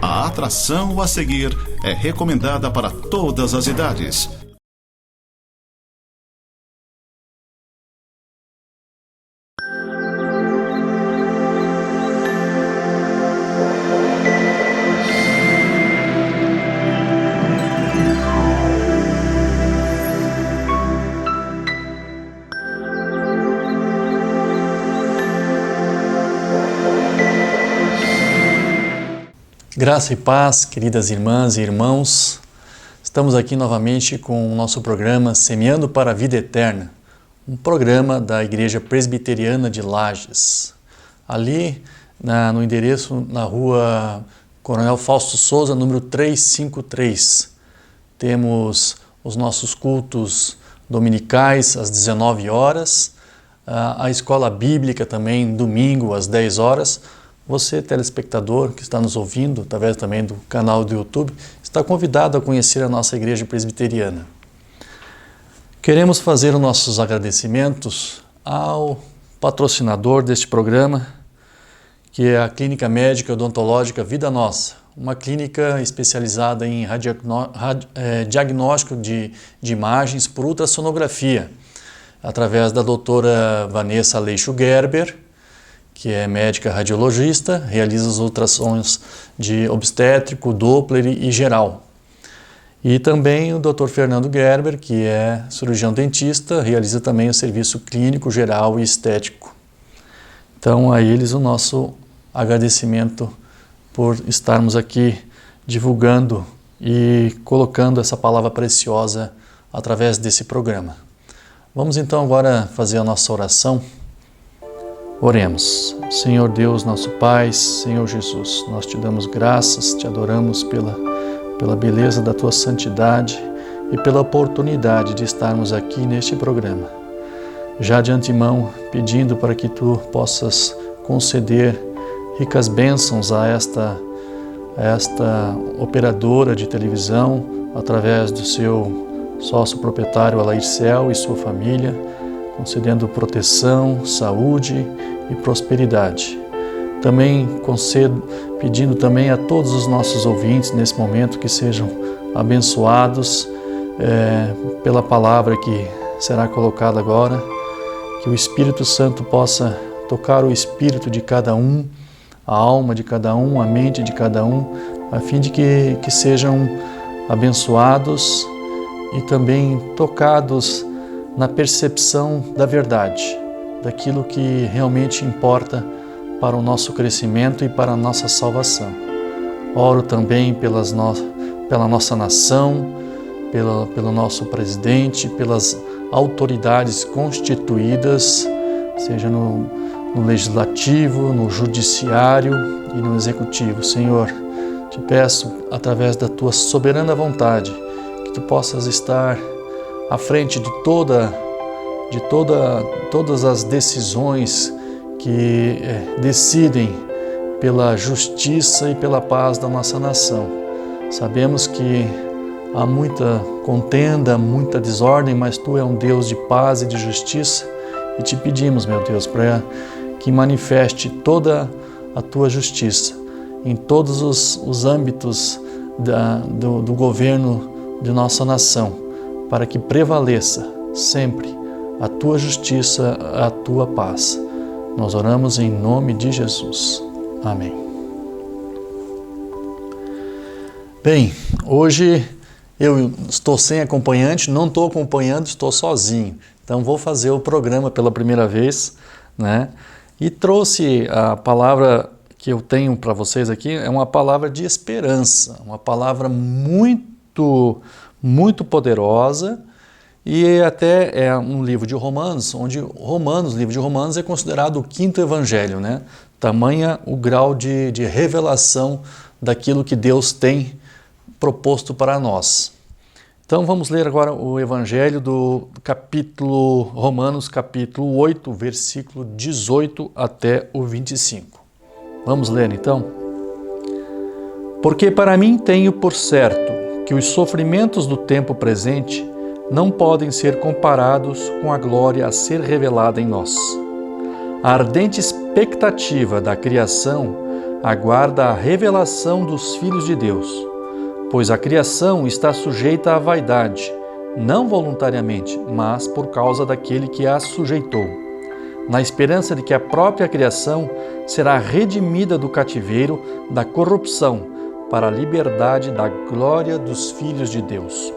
A atração a seguir é recomendada para todas as idades. Graça e paz, queridas irmãs e irmãos. Estamos aqui novamente com o nosso programa Semeando para a Vida Eterna, um programa da Igreja Presbiteriana de Lages. Ali, no endereço na rua Coronel Fausto Souza, número 353. Temos os nossos cultos dominicais às 19 horas, a escola bíblica também, domingo às 10 horas. Você, telespectador que está nos ouvindo, através também do canal do YouTube, está convidado a conhecer a nossa igreja presbiteriana. Queremos fazer os nossos agradecimentos ao patrocinador deste programa, que é a Clínica Médica Odontológica Vida Nossa, uma clínica especializada em diagnóstico de imagens por ultrassonografia, através da doutora Vanessa Aleixo Gerber, que é médica radiologista, realiza os ultrassons de obstétrico, Doppler e geral. E também o Dr. Fernando Gerber, que é cirurgião dentista, realiza também o serviço clínico, geral e estético. Então, a eles o nosso agradecimento por estarmos aqui divulgando e colocando essa palavra preciosa através desse programa. Vamos então agora fazer a nossa oração. Oremos. Senhor Deus, nosso Pai, Senhor Jesus, nós te damos graças, te adoramos pela beleza da tua santidade e pela oportunidade de estarmos aqui neste programa. Já de antemão, pedindo para que tu possas conceder ricas bênçãos a esta operadora de televisão, através do seu sócio proprietário Alaircel e sua família, concedendo proteção, saúde e prosperidade. Também pedindo também a todos os nossos ouvintes nesse momento que sejam abençoados pela palavra que será colocada agora, que o Espírito Santo possa tocar o espírito de cada um, a alma de cada um, a mente de cada um, a fim de que sejam abençoados e também tocados na percepção da verdade, daquilo que realmente importa para o nosso crescimento e para a nossa salvação. Oro também pela nossa nação, pelo nosso presidente, pelas autoridades constituídas, seja no legislativo, no judiciário e no executivo. Senhor, te peço, através da tua soberana vontade, que tu possas estar à frente de todas as decisões que decidem pela justiça e pela paz da nossa nação. Sabemos que há muita contenda, muita desordem, mas tu é um Deus de paz e de justiça e te pedimos, meu Deus, para que manifeste toda a tua justiça em todos os âmbitos do governo de nossa nação, para que prevaleça sempre a tua justiça, a tua paz. Nós oramos em nome de Jesus. Amém. Bem, hoje eu estou sem acompanhante, não estou acompanhando, estou sozinho. Então vou fazer o programa pela primeira vez, né? E trouxe a palavra que eu tenho para vocês aqui, é uma palavra de esperança, uma palavra muito poderosa, e até é um livro de Romanos, onde o livro de Romanos é considerado o quinto evangelho, né? Tamanha o grau de revelação daquilo que Deus tem proposto para nós. Então vamos ler agora o evangelho do Romanos capítulo 8, versículo 18 até o 25. Vamos ler então? Porque para mim tenho por certo que os sofrimentos do tempo presente não podem ser comparados com a glória a ser revelada em nós. A ardente expectativa da criação aguarda a revelação dos filhos de Deus, pois a criação está sujeita à vaidade, não voluntariamente, mas por causa daquele que a sujeitou, na esperança de que a própria criação será redimida do cativeiro da corrupção para a liberdade da glória dos filhos de Deus.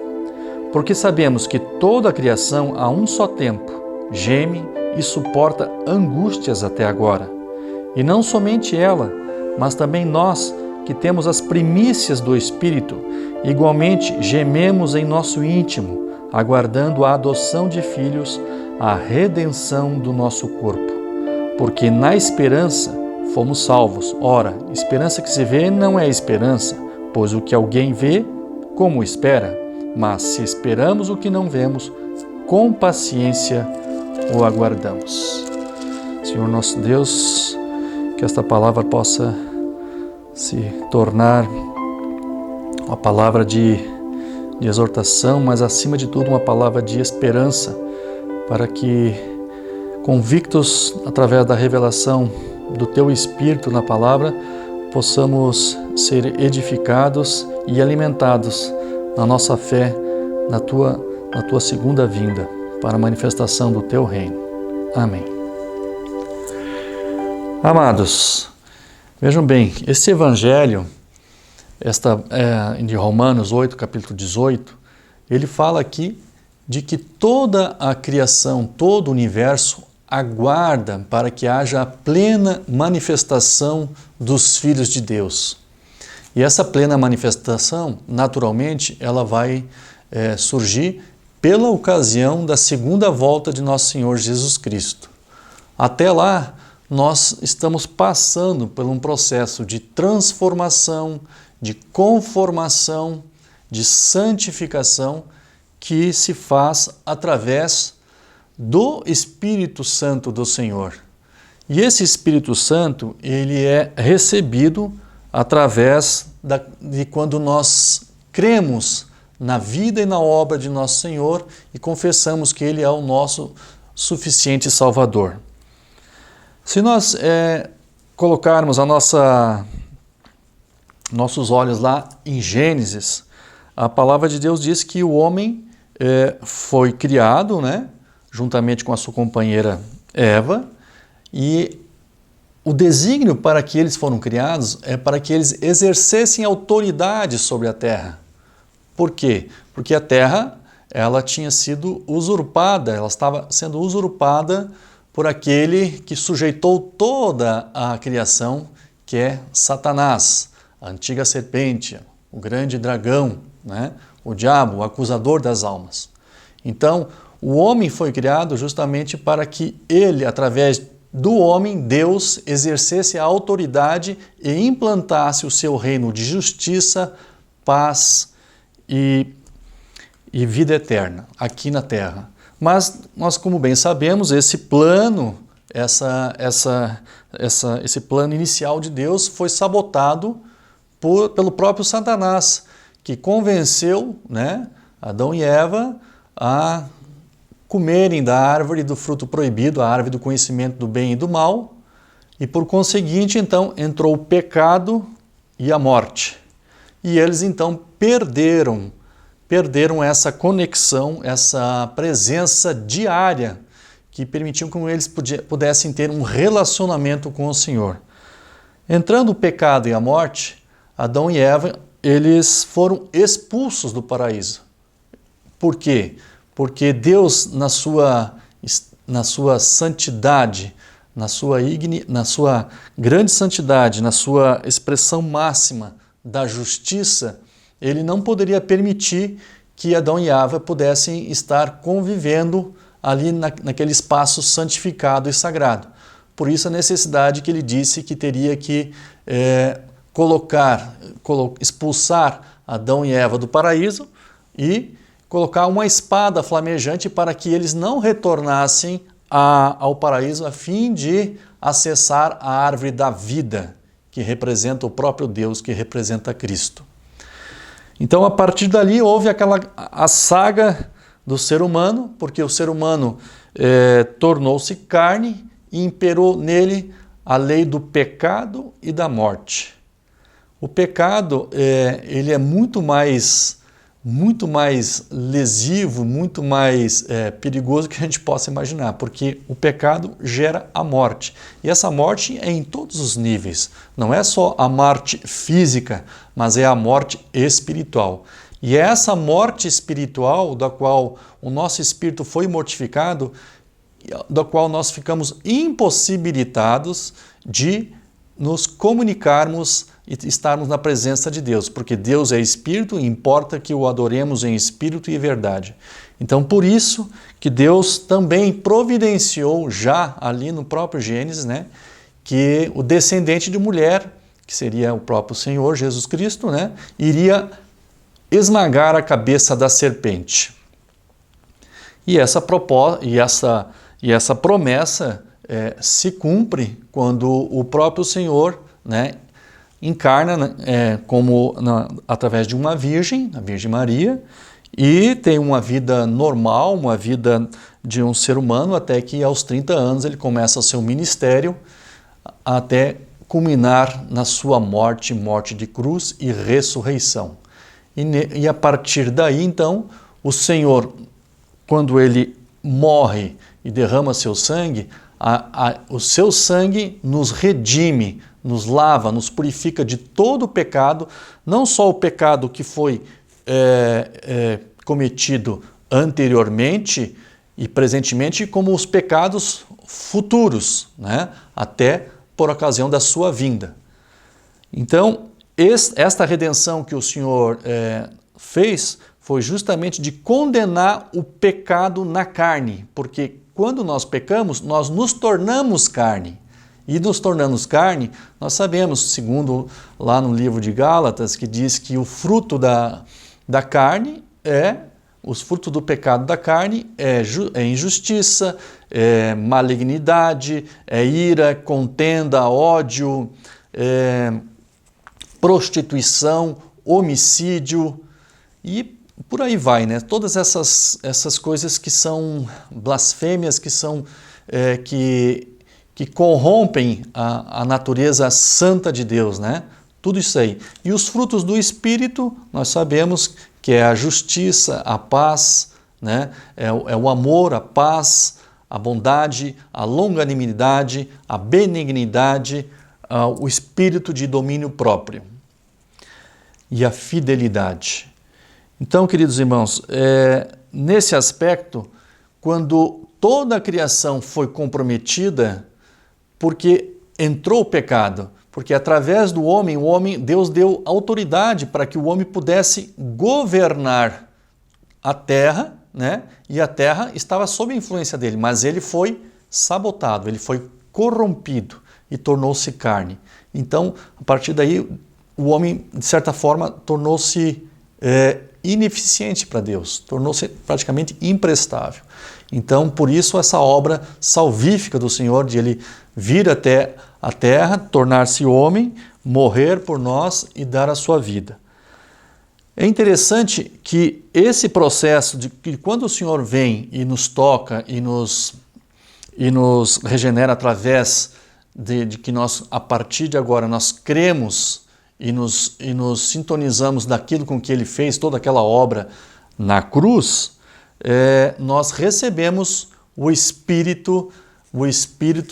Porque sabemos que toda a criação a um só tempo geme e suporta angústias até agora. E não somente ela, mas também nós, que temos as primícias do Espírito, igualmente gememos em nosso íntimo, aguardando a adoção de filhos, a redenção do nosso corpo. Porque na esperança fomos salvos. Ora, esperança que se vê não é esperança, pois o que alguém vê, como espera? Mas se esperamos o que não vemos, com paciência o aguardamos. Senhor nosso Deus, que esta palavra possa se tornar uma palavra de exortação, mas acima de tudo uma palavra de esperança, para que, convictos através da revelação do Teu Espírito na palavra, possamos ser edificados e alimentados na nossa fé, na tua segunda vinda, para a manifestação do Teu reino. Amém. Amados, vejam bem, esse evangelho, de Romanos 8, capítulo 18, ele fala aqui de que toda a criação, todo o universo aguarda para que haja a plena manifestação dos filhos de Deus. E essa plena manifestação, naturalmente, ela vai surgir pela ocasião da segunda volta de Nosso Senhor Jesus Cristo. Até lá, nós estamos passando por um processo de transformação, de conformação, de santificação, que se faz através do Espírito Santo do Senhor. E esse Espírito Santo, ele é recebido através de quando nós cremos na vida e na obra de nosso Senhor e confessamos que Ele é o nosso suficiente Salvador. Se nós colocarmos nossos olhos lá em Gênesis, a palavra de Deus diz que o homem foi criado, juntamente com a sua companheira Eva, e o desígnio para que eles foram criados é para que eles exercessem autoridade sobre a terra. Por quê? Porque a terra, ela tinha sido usurpada, ela estava sendo usurpada por aquele que sujeitou toda a criação, que é Satanás, a antiga serpente, o grande dragão, o diabo, o acusador das almas. Então, o homem foi criado justamente para que ele, através do homem, Deus, exercesse a autoridade e implantasse o seu reino de justiça, paz e vida eterna aqui na terra. Mas nós, como bem sabemos, esse plano, esse plano inicial de Deus foi sabotado pelo próprio Satanás, que convenceu Adão e Eva a comerem da árvore do fruto proibido, a árvore do conhecimento do bem e do mal, e por conseguinte, então, entrou o pecado e a morte. E eles, então, perderam essa conexão, essa presença diária que permitiu que eles pudessem ter um relacionamento com o Senhor. Entrando o pecado e a morte, Adão e Eva, eles foram expulsos do paraíso. Por quê? Porque Deus, na sua santidade, na sua grande santidade, na sua expressão máxima da justiça, Ele não poderia permitir que Adão e Eva pudessem estar convivendo ali naquele espaço santificado e sagrado. Por isso a necessidade que Ele disse que teria que expulsar Adão e Eva do paraíso e colocar uma espada flamejante para que eles não retornassem ao paraíso a fim de acessar a árvore da vida, que representa o próprio Deus, que representa Cristo. Então, a partir dali, houve a saga do ser humano, porque o ser humano tornou-se carne e imperou nele a lei do pecado e da morte. O pecado ele é muito mais lesivo, muito mais perigoso que a gente possa imaginar, porque o pecado gera a morte. E essa morte é em todos os níveis. Não é só a morte física, mas é a morte espiritual. E é essa morte espiritual da qual o nosso espírito foi mortificado, da qual nós ficamos impossibilitados de nos comunicarmos e estarmos na presença de Deus, porque Deus é Espírito e importa que o adoremos em Espírito e verdade. Então, por isso que Deus também providenciou já ali no próprio Gênesis, né, que o descendente de mulher, que seria o próprio Senhor Jesus Cristo, né, iria esmagar a cabeça da serpente. E essa promessa se cumpre quando o próprio Senhor, né, encarna através de uma virgem, a Virgem Maria, e tem uma vida normal, uma vida de um ser humano, até que aos 30 anos ele começa o seu ministério, até culminar na sua morte de cruz e ressurreição. E a partir daí, então, o Senhor, quando ele morre e derrama seu sangue, o seu sangue nos redime, nos lava, nos purifica de todo o pecado, não só o pecado que foi cometido anteriormente e presentemente, como os pecados futuros, né? Até por ocasião da sua vinda. Então, esta redenção que o Senhor fez foi justamente de condenar o pecado na carne, porque quando nós pecamos, nós nos tornamos carne. E nos tornamos carne, nós sabemos, segundo lá no livro de Gálatas, que diz que o fruto da carne os frutos do pecado da carne é injustiça, é malignidade, é ira, contenda, ódio, prostituição, homicídio e por aí vai, né? Todas essas coisas que são blasfêmias, que são que corrompem a natureza santa de Deus, né? Tudo isso aí. E os frutos do Espírito, nós sabemos que é a justiça, a paz, né? É o amor, a paz, a bondade, a longanimidade, a benignidade, o espírito de domínio próprio e a fidelidade. Então, queridos irmãos, nesse aspecto, quando toda a criação foi comprometida, porque entrou o pecado, porque através do homem, Deus deu autoridade para que o homem pudesse governar a terra, né? E a terra estava sob a influência dele, mas ele foi sabotado, ele foi corrompido e tornou-se carne. Então, a partir daí, o homem, de certa forma, tornou-se ineficiente para Deus, tornou-se praticamente imprestável. Então, por isso, essa obra salvífica do Senhor, de Ele vir até a terra, tornar-se homem, morrer por nós e dar a sua vida. É interessante que esse processo de que quando o Senhor vem e nos toca e nos regenera através de que nós, a partir de agora, nós cremos e nos sintonizamos daquilo com que Ele fez, toda aquela obra na cruz, nós recebemos o Espírito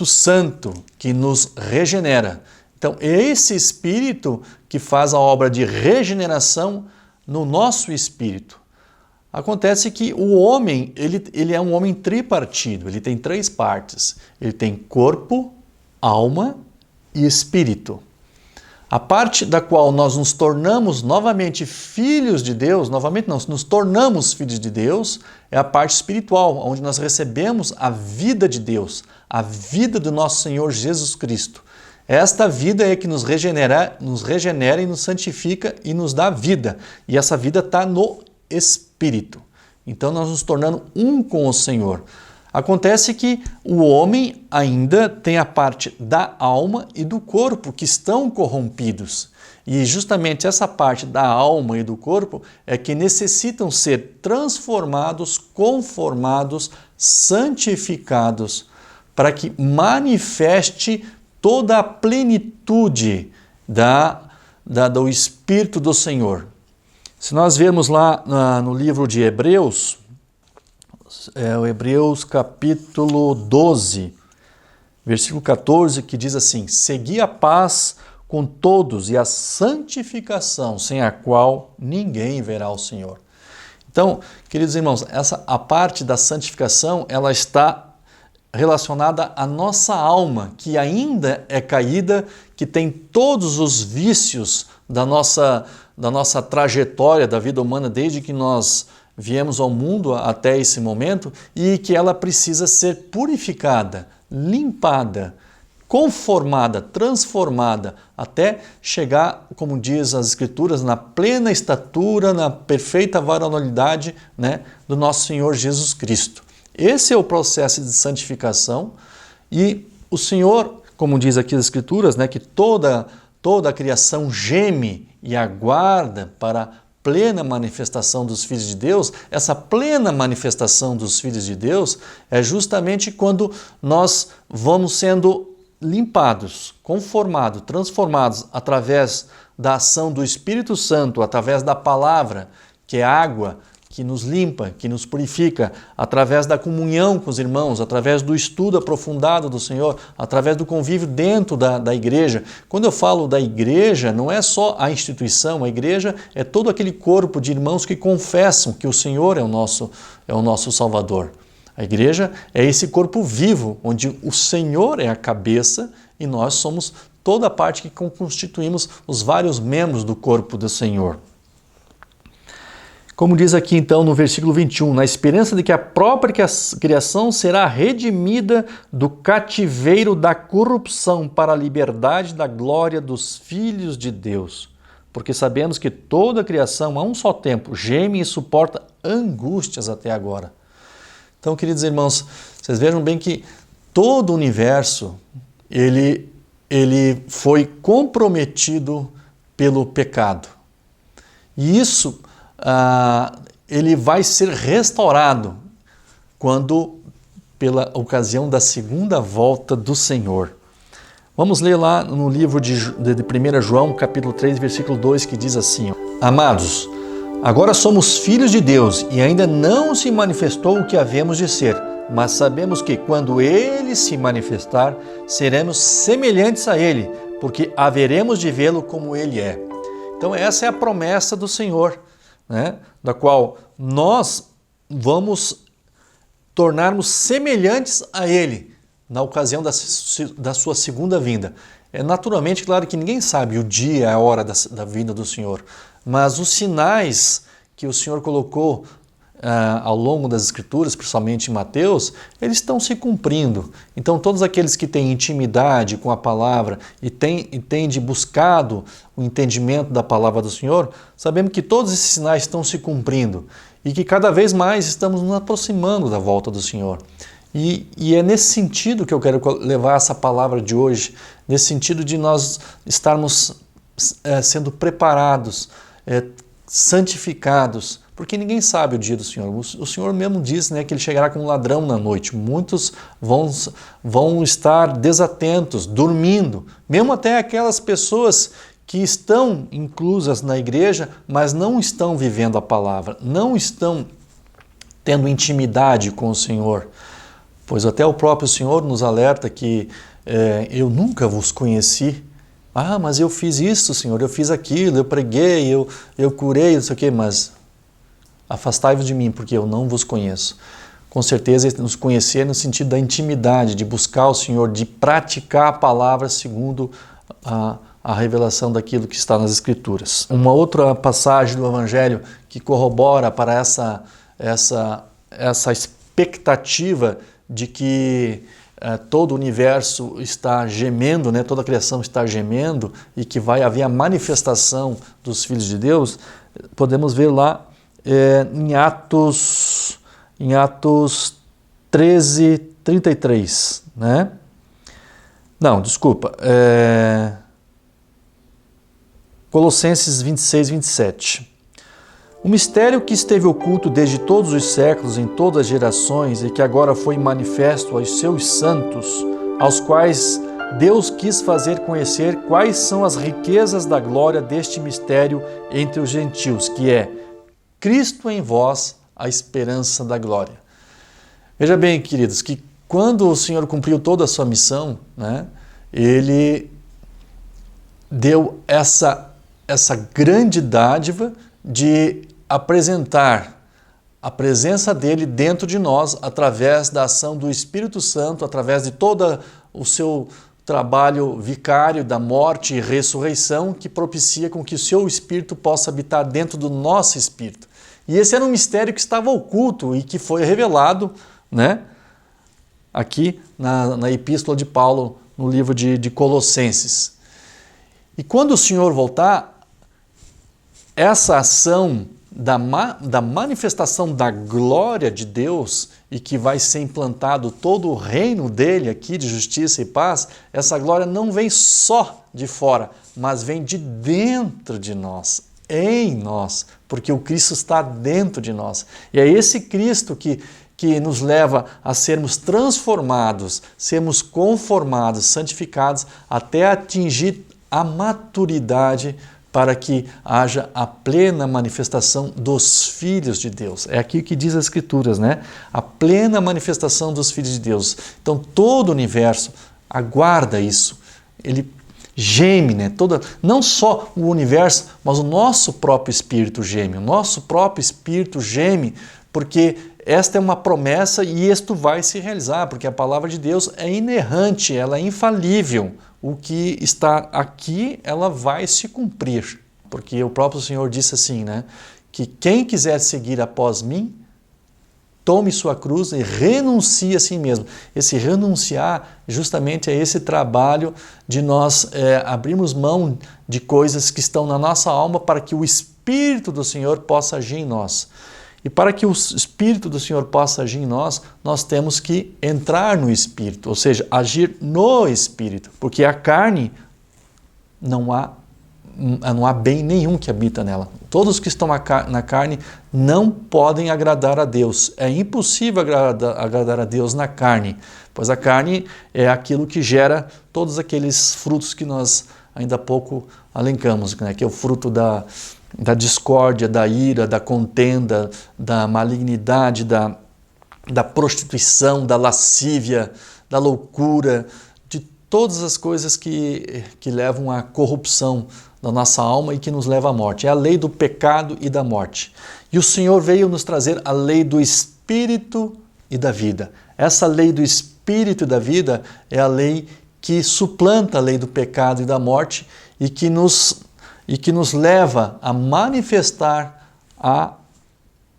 Santo que nos regenera. Então, é esse Espírito que faz a obra de regeneração no nosso espírito. Acontece que o homem, ele é um homem tripartido, ele tem 3 partes. Ele tem corpo, alma e espírito. A parte da qual nós nos tornamos novamente filhos de Deus, novamente não, nos tornamos filhos de Deus, é a parte espiritual, onde nós recebemos a vida de Deus, a vida do nosso Senhor Jesus Cristo. Esta vida é que nos regenera e nos santifica e nos dá vida. E essa vida está no Espírito. Então nós nos tornamos um com o Senhor. Acontece que o homem ainda tem a parte da alma e do corpo que estão corrompidos. E justamente essa parte da alma e do corpo é que necessitam ser transformados, conformados, santificados, para que manifeste toda a plenitude do Espírito do Senhor. Se nós vermos lá no livro de Hebreus, o Hebreus capítulo 12, versículo 14, que diz assim: segui a paz com todos e a santificação, sem a qual ninguém verá o Senhor. Então, queridos irmãos, a parte da santificação, ela está relacionada à nossa alma, que ainda é caída, que tem todos os vícios da nossa trajetória da vida humana desde que nós viemos ao mundo até esse momento, e que ela precisa ser purificada, limpada, conformada, transformada, até chegar, como diz as Escrituras, na plena estatura, na perfeita varonilidade, né, do nosso Senhor Jesus Cristo. Esse é o processo de santificação, e o Senhor, como diz aqui as Escrituras, né, que toda a criação geme e aguarda para a plena manifestação dos filhos de Deus. Essa plena manifestação dos filhos de Deus é justamente quando nós vamos sendo limpados, conformados, transformados através da ação do Espírito Santo, através da palavra, que é água, que nos limpa, que nos purifica, através da comunhão com os irmãos, através do estudo aprofundado do Senhor, através do convívio dentro da igreja. Quando eu falo da igreja, não é só a instituição, a igreja é todo aquele corpo de irmãos que confessam que o Senhor é o nosso Salvador. A igreja é esse corpo vivo, onde o Senhor é a cabeça e nós somos toda a parte que constituímos os vários membros do corpo do Senhor. Como diz aqui então no versículo 21, na esperança de que a própria criação será redimida do cativeiro da corrupção para a liberdade da glória dos filhos de Deus. Porque sabemos que toda a criação a um só tempo geme e suporta angústias até agora. Então, queridos irmãos, vocês vejam bem que todo o universo, ele foi comprometido pelo pecado. E isso ele vai ser restaurado pela ocasião da segunda volta do Senhor. Vamos ler lá no livro de 1 João, capítulo 3, versículo 2, que diz assim: amados, agora somos filhos de Deus e ainda não se manifestou o que havemos de ser, mas sabemos que quando Ele se manifestar, seremos semelhantes a Ele, porque haveremos de vê-lo como Ele é. Então essa é a promessa do Senhor, né? Da qual nós vamos tornarmos semelhantes a Ele na ocasião da sua segunda vinda. É naturalmente, claro que ninguém sabe o dia, a hora da vinda do Senhor, mas os sinais que o Senhor colocou ao longo das Escrituras, principalmente em Mateus, eles estão se cumprindo. Então todos aqueles que têm intimidade com a palavra e têm buscado o entendimento da palavra do Senhor, sabemos que todos esses sinais estão se cumprindo e que cada vez mais estamos nos aproximando da volta do Senhor. E é nesse sentido que eu quero levar essa palavra de hoje, nesse sentido de nós estarmos sendo preparados, santificados, porque ninguém sabe o dia do Senhor. O Senhor mesmo diz, né, que Ele chegará como um ladrão na noite. Muitos vão estar desatentos, dormindo, mesmo até aquelas pessoas que estão inclusas na igreja, mas não estão vivendo a palavra, não estão tendo intimidade com o Senhor. Pois até o próprio Senhor nos alerta que eu nunca vos conheci. Ah, mas eu fiz isso, Senhor, eu fiz aquilo, eu preguei, eu curei, não sei o quê, mas afastai-vos de mim, porque eu não vos conheço. Com certeza, nos conhecer no sentido da intimidade, de buscar o Senhor, de praticar a palavra segundo a revelação daquilo que está nas Escrituras. Uma outra passagem do Evangelho que corrobora para essa expectativa de que todo o universo está gemendo, né? Toda a criação está gemendo e que vai haver a manifestação dos filhos de Deus, podemos ver lá em Atos 13, 33, né? Não, desculpa, Colossenses 26, 27. O mistério que esteve oculto desde todos os séculos, em todas as gerações, e que agora foi manifesto aos seus santos, aos quais Deus quis fazer conhecer quais são as riquezas da glória deste mistério entre os gentios, que é Cristo em vós, a esperança da glória. Veja bem, queridos, que quando o Senhor cumpriu toda a sua missão, né, Ele deu essa grande dádiva de apresentar a presença dele dentro de nós através da ação do Espírito Santo, através de todo o seu trabalho vicário da morte e ressurreição, que propicia com que o seu Espírito possa habitar dentro do nosso Espírito. E esse era um mistério que estava oculto e que foi revelado, né, aqui na Epístola de Paulo, no livro de Colossenses. E quando o Senhor voltar, essa ação da manifestação da glória de Deus e que vai ser implantado todo o reino dele aqui de justiça e paz, essa glória não vem só de fora, mas vem de dentro de nós, em nós, porque o Cristo está dentro de nós. E é esse Cristo que nos leva a sermos transformados, sermos conformados, santificados, até atingir a maturidade para que haja a plena manifestação dos filhos de Deus. É aqui que diz as Escrituras, né? A plena manifestação dos filhos de Deus. Então todo o universo aguarda isso. Ele geme, né? Não só o universo, mas o nosso próprio espírito geme. O nosso próprio espírito geme, porque esta é uma promessa e isto vai se realizar, porque a palavra de Deus é inerrante, ela é infalível. O que está aqui, ela vai se cumprir. Porque o próprio Senhor disse assim, né? Que quem quiser seguir após mim, tome sua cruz e renuncie a si mesmo. Esse renunciar justamente é esse trabalho de nós abrirmos mão de coisas que estão na nossa alma para que o Espírito do Senhor possa agir em nós. E para que o Espírito do Senhor possa agir em nós, nós temos que entrar no Espírito, ou seja, agir no Espírito, porque a carne não há bem nenhum que habita nela. Todos que estão na carne não podem agradar a Deus. É impossível agradar a Deus na carne, pois a carne é aquilo que gera todos aqueles frutos que nós ainda há pouco alencamos, né? Que é o fruto da discórdia, da ira, da contenda, da malignidade, da prostituição, da lascívia, da loucura, de todas as coisas que levam à corrupção da nossa alma e que nos leva à morte. É a lei do pecado e da morte. E o Senhor veio nos trazer a lei do Espírito e da vida. Essa lei do Espírito e da vida é a lei que suplanta a lei do pecado e da morte e que nos leva a manifestar a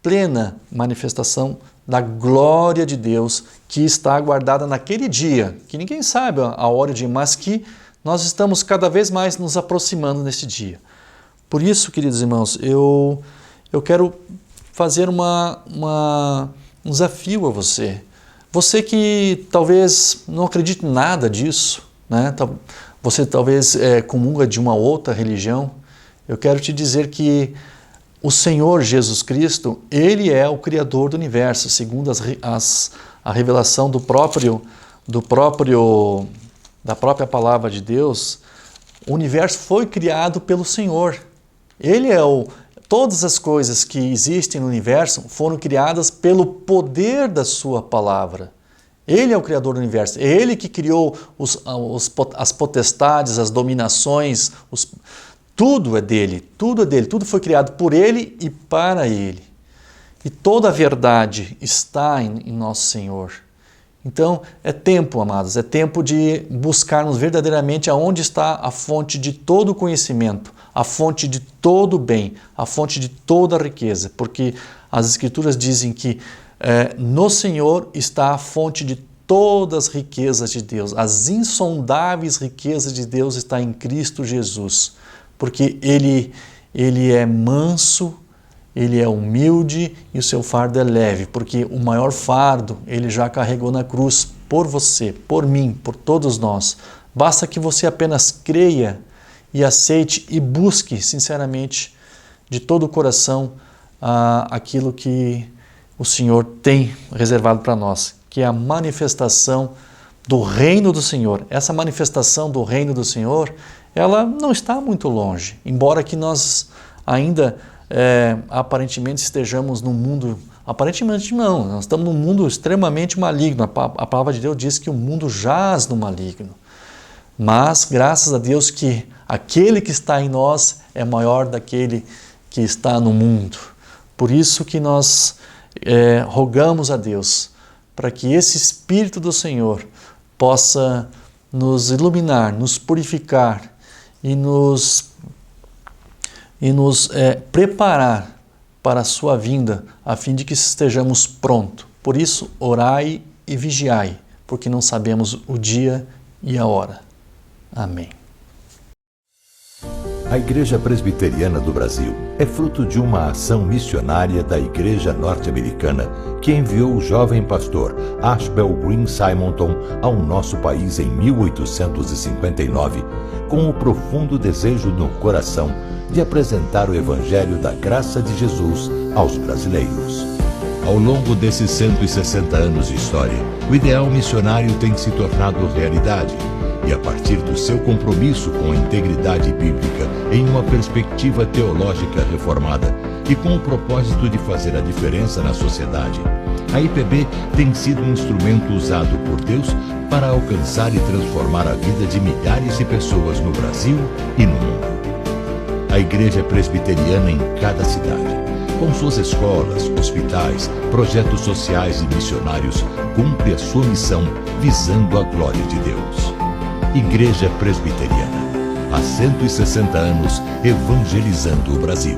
plena manifestação da glória de Deus que está aguardada naquele dia, que ninguém sabe a hora de, mas que nós estamos cada vez mais nos aproximando nesse dia. Por isso, queridos irmãos, eu quero fazer um desafio a você. Você que talvez não acredite em nada disso, né? Você talvez comunga de uma outra religião, eu quero te dizer que o Senhor Jesus Cristo, Ele é o Criador do universo, segundo a revelação da própria palavra de Deus. O universo foi criado pelo Senhor. Ele é todas as coisas que existem no universo foram criadas pelo poder da sua palavra. Ele é o Criador do universo, é Ele que criou as potestades, as dominações, tudo é dele, tudo foi criado por Ele e para Ele. E toda a verdade está em nosso Senhor. Então é tempo, amados, é tempo de buscarmos verdadeiramente aonde está a fonte de todo o conhecimento, a fonte de todo o bem, a fonte de toda a riqueza, porque as Escrituras dizem que no Senhor está a fonte de todas as riquezas de Deus. As insondáveis riquezas de Deus estão em Cristo Jesus, porque Ele é manso, Ele é humilde e o seu fardo é leve, porque o maior fardo Ele já carregou na cruz por você, por mim, por todos nós. Basta que você apenas creia e aceite e busque sinceramente de todo o coração aquilo que o Senhor tem reservado para nós, que é a manifestação do reino do Senhor. Essa manifestação do reino do Senhor, ela não está muito longe, embora que nós ainda aparentemente estejamos num mundo, aparentemente não, nós estamos num mundo extremamente maligno. A palavra de Deus diz que o mundo jaz no maligno, mas graças a Deus que aquele que está em nós é maior daquele que está no mundo. Por isso que nós rogamos a Deus para que esse Espírito do Senhor possa nos iluminar, nos purificar e nos preparar para a sua vinda, a fim de que estejamos prontos. Por isso, orai e vigiai, porque não sabemos o dia e a hora. Amém. A Igreja Presbiteriana do Brasil é fruto de uma ação missionária da Igreja Norte-Americana que enviou o jovem pastor Ashbel Green Simonton ao nosso país em 1859, com o profundo desejo no coração de apresentar o Evangelho da graça de Jesus aos brasileiros. Ao longo desses 160 anos de história, o ideal missionário tem se tornado realidade. E a partir do seu compromisso com a integridade bíblica em uma perspectiva teológica reformada e com o propósito de fazer a diferença na sociedade, a IPB tem sido um instrumento usado por Deus para alcançar e transformar a vida de milhares de pessoas no Brasil e no mundo. A Igreja Presbiteriana em cada cidade, com suas escolas, hospitais, projetos sociais e missionários, cumpre a sua missão visando a glória de Deus. Igreja Presbiteriana, há 160 anos evangelizando o Brasil.